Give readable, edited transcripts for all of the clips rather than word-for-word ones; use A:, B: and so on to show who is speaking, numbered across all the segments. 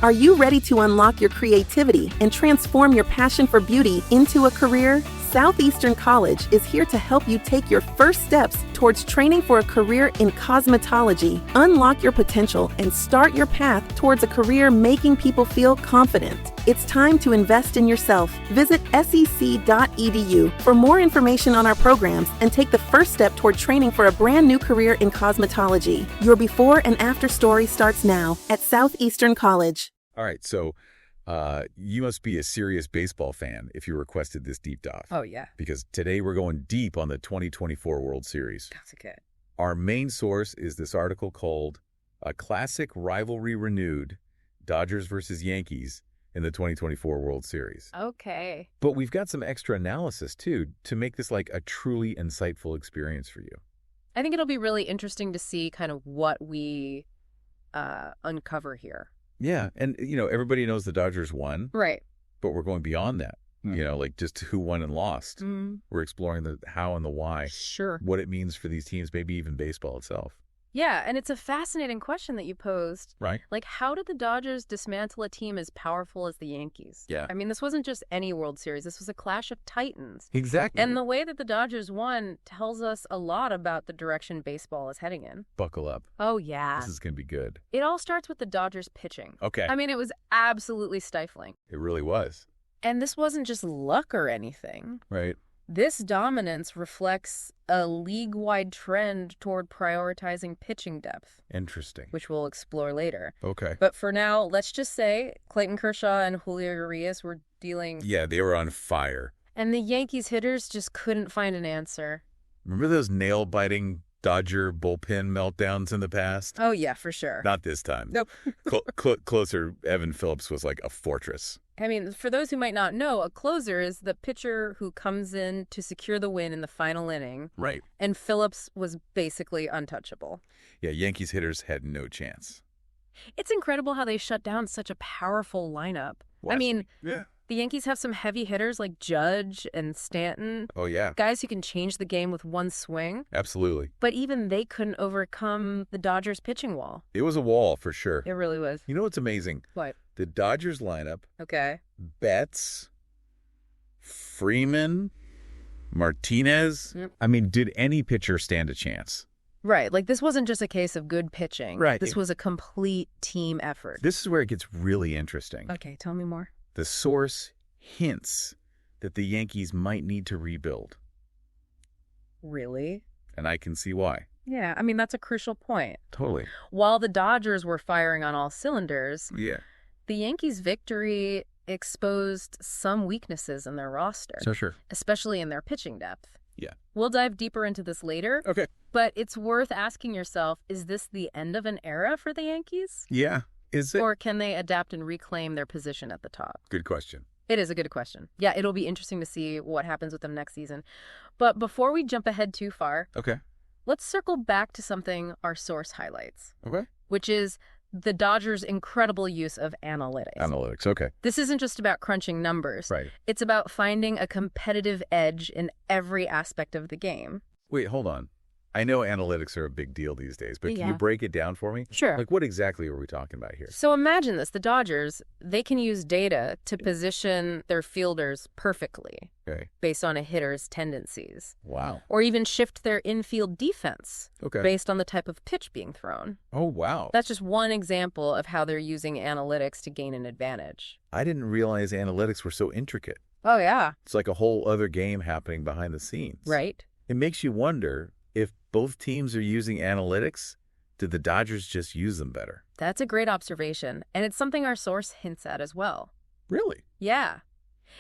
A: Are you ready to unlock your creativity and transform your passion for beauty into a career? Southeastern College is here to help you take your first steps towards training for a career in cosmetology. Unlock your potential and start your path towards a career making people feel confident. It's time to invest in yourself. Visit sec.edu for more information on our programs and take the first step toward training for a brand new career in cosmetology. Your before and after story starts now at Southeastern College.
B: All right, so you must be a serious baseball fan if you requested this deep dive.
C: Oh, yeah.
B: Because today we're going deep on the 2024 World Series.
C: That's okay.
B: Our main source is this article called A Classic Rivalry Renewed, Dodgers versus Yankees in the 2024 World Series.
C: Okay.
B: But we've got some extra analysis, too, to make this like a truly insightful experience for you.
C: I think it'll be really interesting to see kind of what we uncover here.
B: Yeah, and, everybody knows the Dodgers won.
C: Right.
B: But we're going beyond that. Like just who won and lost.
C: Mm.
B: We're exploring the how and the why.
C: Sure.
B: What it means for these teams, maybe even baseball itself.
C: Yeah, and it's a fascinating question that you posed.
B: Right.
C: Like, how did the Dodgers dismantle a team as powerful as the Yankees?
B: Yeah.
C: I mean, this wasn't just any World Series. This was a clash of titans.
B: Exactly.
C: And the way that the Dodgers won tells us a lot about the direction baseball is heading in.
B: Buckle up.
C: Oh, yeah.
B: This is going to be good.
C: It all starts with the Dodgers pitching.
B: Okay.
C: I mean, it was absolutely stifling.
B: It really was.
C: And this wasn't just luck or anything.
B: Right.
C: This dominance reflects a league-wide trend toward prioritizing pitching depth,
B: Interesting.
C: which we'll explore later.
B: Okay.
C: But for now, let's just say Clayton Kershaw and Julio Urias were dealing...
B: Yeah, they were on fire.
C: And the Yankees hitters just couldn't find an answer.
B: Remember those nail-biting Dodger bullpen meltdowns in the past?
C: Oh, yeah, for sure.
B: Not this time.
C: Nope.
B: Closer, Evan Phillips was like a fortress.
C: I mean, for those who might not know, a closer is the pitcher who comes in to secure the win in the final inning.
B: Right.
C: And Phillips was basically untouchable.
B: Yeah, Yankees hitters had no chance.
C: It's incredible how they shut down such a powerful lineup. I mean,
B: yeah.
C: The Yankees have some heavy hitters like Judge and Stanton.
B: Oh, yeah.
C: Guys who can change the game with one swing.
B: Absolutely.
C: But even they couldn't overcome the Dodgers' pitching wall.
B: It was a wall for sure.
C: It really was.
B: You know what's amazing?
C: What?
B: The Dodgers lineup,
C: Okay.
B: Betts, Freeman, Martinez.
C: Yep.
B: I mean, did any pitcher stand a chance?
C: Right. Like, this wasn't just a case of good pitching.
B: Right.
C: This was a complete team effort.
B: This is where it gets really interesting.
C: Okay, tell me more.
B: The source hints that the Yankees might need to rebuild.
C: Really?
B: And I can see why.
C: Yeah, I mean, that's a crucial point.
B: Totally.
C: While the Dodgers were firing on all cylinders,
B: Yeah.
C: the Yankees' victory exposed some weaknesses in their roster,
B: So sure.
C: especially in their pitching depth.
B: Yeah.
C: We'll dive deeper into this later,
B: Okay.
C: but it's worth asking yourself, is this the end of an era for the Yankees?
B: Yeah. Is it?
C: Or can they adapt and reclaim their position at the top?
B: Good question.
C: It is a good question. Yeah, it'll be interesting to see what happens with them next season. But before we jump ahead too far,
B: Okay.
C: let's circle back to something our source highlights,
B: Okay.
C: which is the Dodgers' incredible use of analytics.
B: Analytics. Okay.
C: This isn't just about crunching numbers.
B: Right.
C: It's about finding a competitive edge in every aspect of the game.
B: Wait, hold on. I know analytics are a big deal these days, but can
C: Yeah.
B: you break it down for me?
C: Sure.
B: Like, what exactly are we talking about here?
C: So imagine this. The Dodgers, they can use data to position their fielders perfectly
B: Okay.
C: based on a hitter's tendencies,
B: Wow.
C: or even shift their infield defense
B: Okay.
C: based on the type of pitch being thrown.
B: Oh, wow.
C: That's just one example of how they're using analytics to gain an advantage.
B: I didn't realize analytics were so intricate.
C: Oh, yeah.
B: It's like a whole other game happening behind the scenes.
C: Right?
B: It makes you wonder if both teams are using analytics, did the Dodgers just use them better?
C: That's a great observation, and it's something our source hints at as well.
B: Really?
C: Yeah.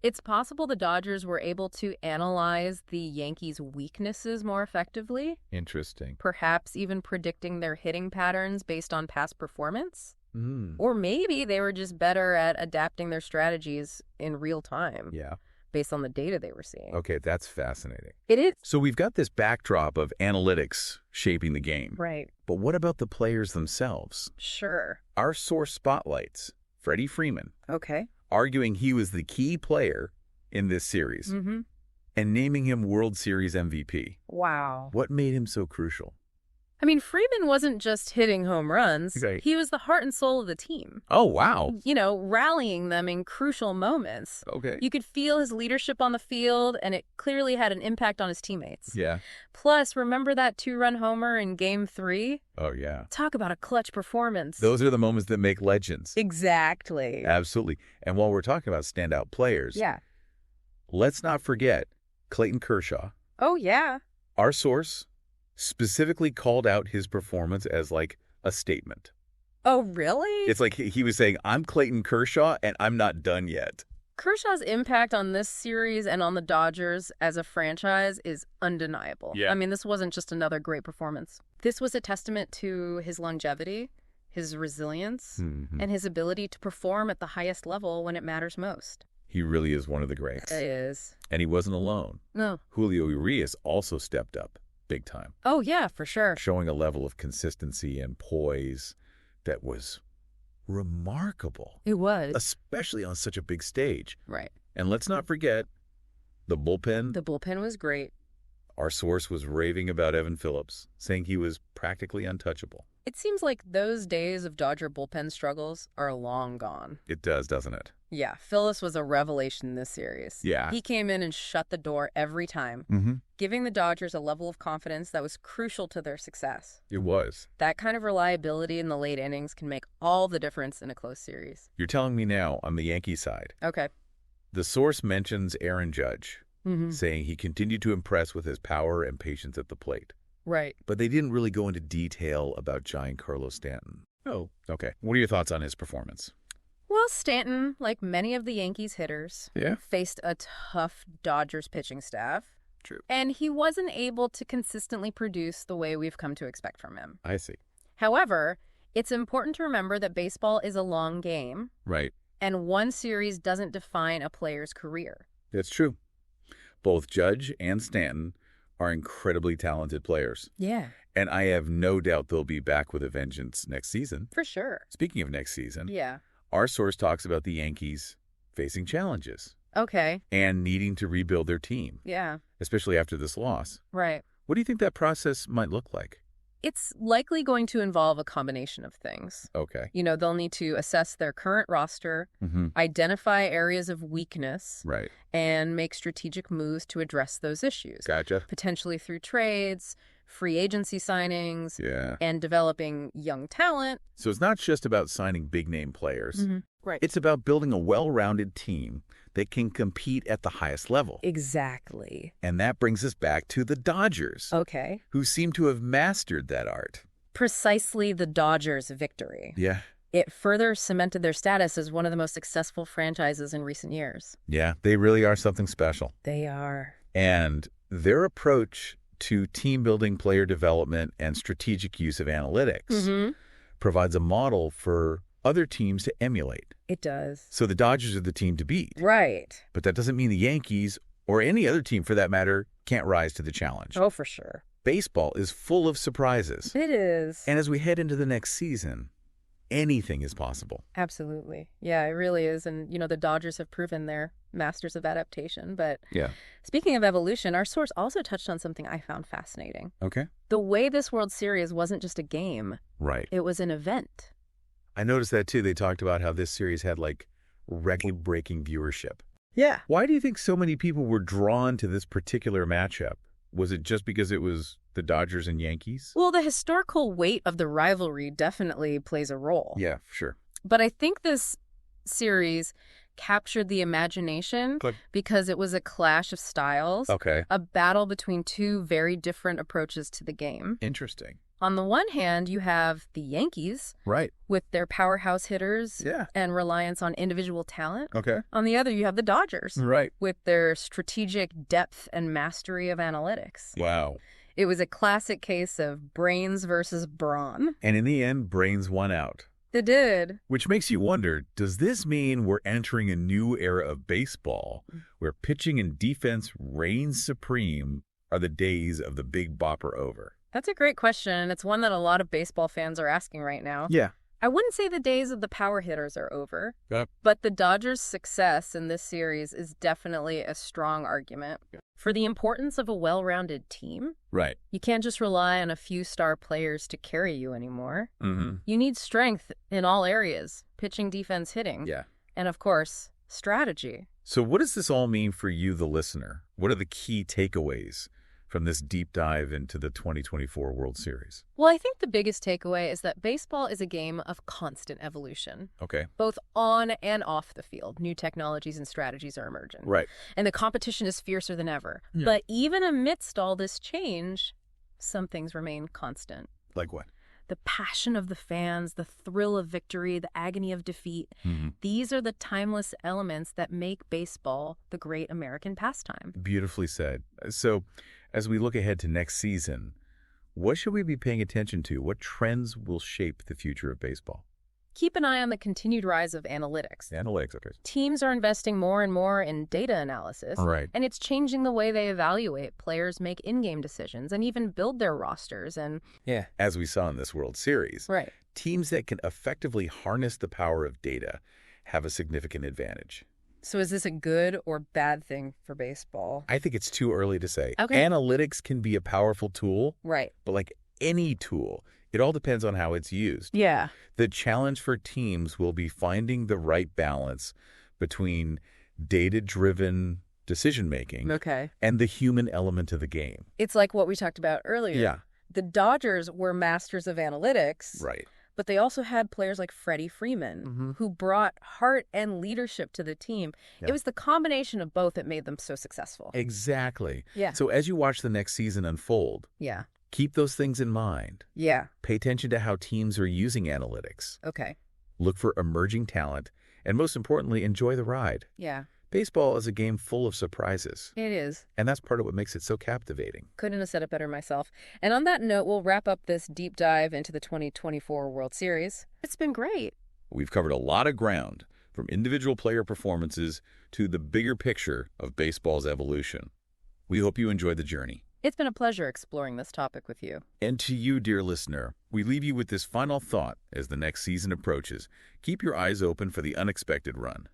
C: It's possible the Dodgers were able to analyze the Yankees' weaknesses more effectively,
B: Interesting.
C: perhaps even predicting their hitting patterns based on past performance.
B: Mm.
C: Or maybe they were just better at adapting their strategies in real time
B: Yeah.
C: based on the data they were seeing.
B: Okay, that's fascinating.
C: It is.
B: So we've got this backdrop of analytics shaping the game.
C: Right.
B: But what about the players themselves?
C: Sure.
B: Our source spotlights Freddie Freeman,
C: Okay.
B: arguing he was the key player in this series
C: Mm-hmm.
B: and naming him World Series MVP.
C: Wow.
B: What made him so crucial?
C: I mean, Freeman wasn't just hitting home runs.
B: Right.
C: He was the heart and soul of the team.
B: Oh, wow.
C: You know, rallying them in crucial moments.
B: Okay.
C: You could feel his leadership on the field, and it clearly had an impact on his teammates.
B: Yeah.
C: Plus, remember that 2-run homer in Game 3?
B: Oh, yeah.
C: Talk about a clutch performance.
B: Those are the moments that make legends.
C: Exactly.
B: Absolutely. And while we're talking about standout players,
C: Yeah.
B: let's not forget Clayton Kershaw.
C: Oh, yeah.
B: Our source specifically called out his performance as like a statement.
C: Oh, really?
B: It's like he was saying, I'm Clayton Kershaw and I'm not done yet.
C: Kershaw's impact on this series and on the Dodgers as a franchise is undeniable.
B: Yeah.
C: I mean, this wasn't just another great performance. This was a testament to his longevity, his resilience, and his ability to perform at the highest level when it matters most.
B: He really is one of the greats.
C: It is.
B: And he wasn't alone.
C: No.
B: Julio Urias also stepped up big time,
C: Oh, yeah, for sure.
B: showing a level of consistency and poise that was remarkable,
C: It was.
B: especially on such a big stage.
C: Right.
B: And let's not forget the bullpen.
C: The bullpen was great.
B: Our source was raving about Evan Phillips, saying he was practically untouchable.
C: It seems like those days of Dodger bullpen struggles are long gone.
B: It does, doesn't it?
C: Yeah, Phillips was a revelation in this series.
B: Yeah.
C: He came in and shut the door every time, giving the Dodgers a level of confidence that was crucial to their success.
B: It was.
C: That kind of reliability in the late innings can make all the difference in a close series.
B: You're telling me now on the Yankee side.
C: Okay.
B: The source mentions Aaron Judge, saying he continued to impress with his power and patience at the plate.
C: Right.
B: But they didn't really go into detail about Giancarlo Stanton. Oh, okay. What are your thoughts on his performance?
C: Well, Stanton, like many of the Yankees hitters, faced a tough Dodgers pitching staff.
B: True.
C: And he wasn't able to consistently produce the way we've come to expect from him.
B: I see.
C: However, it's important to remember that baseball is a long game.
B: Right.
C: And one series doesn't define a player's career.
B: That's true. Both Judge and Stanton are incredibly talented players.
C: Yeah.
B: And I have no doubt they'll be back with a vengeance next season.
C: For sure.
B: Speaking of next season,
C: Yeah.
B: our source talks about the Yankees facing challenges
C: Okay.
B: and needing to rebuild their team,
C: Yeah.
B: especially after this loss.
C: Right.
B: What do you think that process might look like?
C: It's likely going to involve a combination of things.
B: Okay.
C: You know, they'll need to assess their current roster,
B: Mm-hmm.
C: identify areas of weakness,
B: Right.
C: and make strategic moves to address those issues.
B: Gotcha.
C: Potentially through trades, free agency signings,
B: Yeah.
C: and developing young talent.
B: So it's not just about signing big-name players.
C: Right.
B: It's about building a well-rounded team that can compete at the highest level.
C: Exactly.
B: And that brings us back to the Dodgers,
C: Okay.
B: who seem to have mastered that art.
C: Precisely the Dodgers' victory.
B: Yeah.
C: It further cemented their status as one of the most successful franchises in recent years.
B: Yeah, they really are something special.
C: They are.
B: And their approach to team building, player development, and strategic use of analytics provides a model for other teams to emulate.
C: It does.
B: So the Dodgers are the team to beat.
C: Right.
B: But that doesn't mean the Yankees, or any other team for that matter, can't rise to the challenge.
C: Oh, for sure.
B: Baseball is full of surprises.
C: It is.
B: And as we head into the next season, anything is possible.
C: Absolutely. Yeah, it really is. And, you know, the Dodgers have proven they're masters of adaptation. But
B: Yeah.
C: speaking of evolution, our source also touched on something I found fascinating.
B: Okay.
C: The way this World Series wasn't just a game,
B: Right.
C: it was an event.
B: I noticed that too. They talked about how this series had like record-breaking viewership.
C: Yeah.
B: Why do you think so many people were drawn to this particular matchup? Was it just because it was the Dodgers and Yankees?
C: Well, the historical weight of the rivalry definitely plays a role.
B: Yeah, sure.
C: But I think this series captured the imagination
B: Good.
C: because it was a clash of styles,
B: Okay.
C: a battle between two very different approaches to the game.
B: Interesting.
C: On the one hand, you have the Yankees
B: Right.
C: with their powerhouse hitters
B: Yeah.
C: and reliance on individual talent.
B: Okay.
C: On the other, you have the Dodgers
B: Right.
C: with their strategic depth and mastery of analytics.
B: Wow.
C: It was a classic case of brains versus brawn.
B: And in the end, brains won out.
C: It did.
B: Which makes you wonder, does this mean we're entering a new era of baseball where pitching and defense reign supreme? Are the days of the big bopper over?
C: That's a great question, and it's one that a lot of baseball fans are asking right now.
B: Yeah.
C: I wouldn't say the days of the power hitters are over,
B: Yep.
C: but the Dodgers' success in this series is definitely a strong argument for the importance of a well-rounded team.
B: Right.
C: You can't just rely on a few star players to carry you anymore.
B: Mm-hmm.
C: You need strength in all areas, pitching, defense, hitting.
B: Yeah.
C: And of course, strategy.
B: So what does this all mean for you, the listener? What are the key takeaways from this deep dive into the 2024 World Series?
C: Well, I think the biggest takeaway is that baseball is a game of constant evolution.
B: Okay.
C: Both on and off the field, new technologies and strategies are emerging.
B: Right.
C: And the competition is fiercer than ever.
B: Yeah.
C: But even amidst all this change, some things remain constant.
B: Like what?
C: The passion of the fans, the thrill of victory, the agony of defeat.
B: Mm-hmm.
C: These are the timeless elements that make baseball the great American pastime.
B: Beautifully said. So, as we look ahead to next season, what should we be paying attention to? What trends will shape the future of baseball?
C: Keep an eye on the continued rise of analytics.
B: Analytics, okay.
C: Teams are investing more and more in data analysis.
B: Right.
C: And it's changing the way they evaluate players, make in-game decisions, and even build their rosters. And
B: Yeah. As we saw in this World Series,
C: right.
B: teams that can effectively harness the power of data have a significant advantage.
C: So is this a good or bad thing for baseball?
B: I think it's too early to say.
C: Okay.
B: Analytics can be a powerful tool,
C: Right.
B: but like any tool, it all depends on how it's used.
C: Yeah.
B: The challenge for teams will be finding the right balance between data-driven decision-making
C: Okay.
B: and the human element of the game.
C: It's like what we talked about earlier. The Dodgers were masters of analytics.
B: Right.
C: But they also had players like Freddie Freeman, who brought heart and leadership to the team.
B: Yeah.
C: It was the combination of both that made them so successful.
B: Exactly.
C: Yeah.
B: So as you watch the next season unfold,
C: Yeah.
B: keep those things in mind.
C: Yeah.
B: Pay attention to how teams are using analytics.
C: Okay.
B: Look for emerging talent, and most importantly, enjoy the ride.
C: Yeah.
B: Baseball is a game full of surprises,
C: It is.
B: and that's part of what makes it so captivating.
C: Couldn't have said it better myself. And on that note, we'll wrap up this deep dive into the 2024 World Series. It's been great.
B: We've covered a lot of ground, from individual player performances to the bigger picture of baseball's evolution. We hope you enjoyed the journey.
C: It's been a pleasure exploring this topic with you.
B: And to you, dear listener, we leave you with this final thought as the next season approaches. Keep your eyes open for the unexpected run.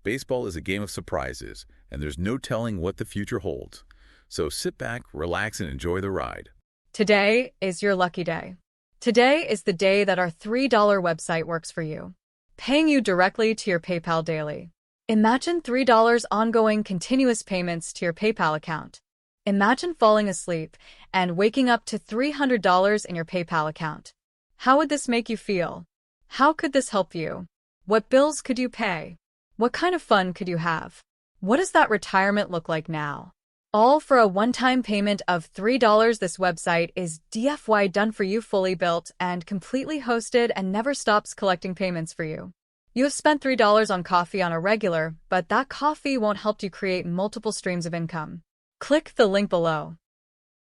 B: Baseball is a game of surprises, and there's no telling what the future holds. So sit back, relax, and enjoy the ride.
D: Today is your lucky day. Today is the day that our $3 website works for you, paying you directly to your PayPal daily. Imagine $3 ongoing continuous payments to your PayPal account. Imagine falling asleep and waking up to $300 in your PayPal account. How would this make you feel? How could this help you? What bills could you pay? What kind of fun could you have? What does that retirement look like now? All for a one-time payment of $3. This website is DFY done for you, fully built and completely hosted, and never stops collecting payments for you. You have spent $3 on coffee on a regular, but that coffee won't help you create multiple streams of income. Click the link below.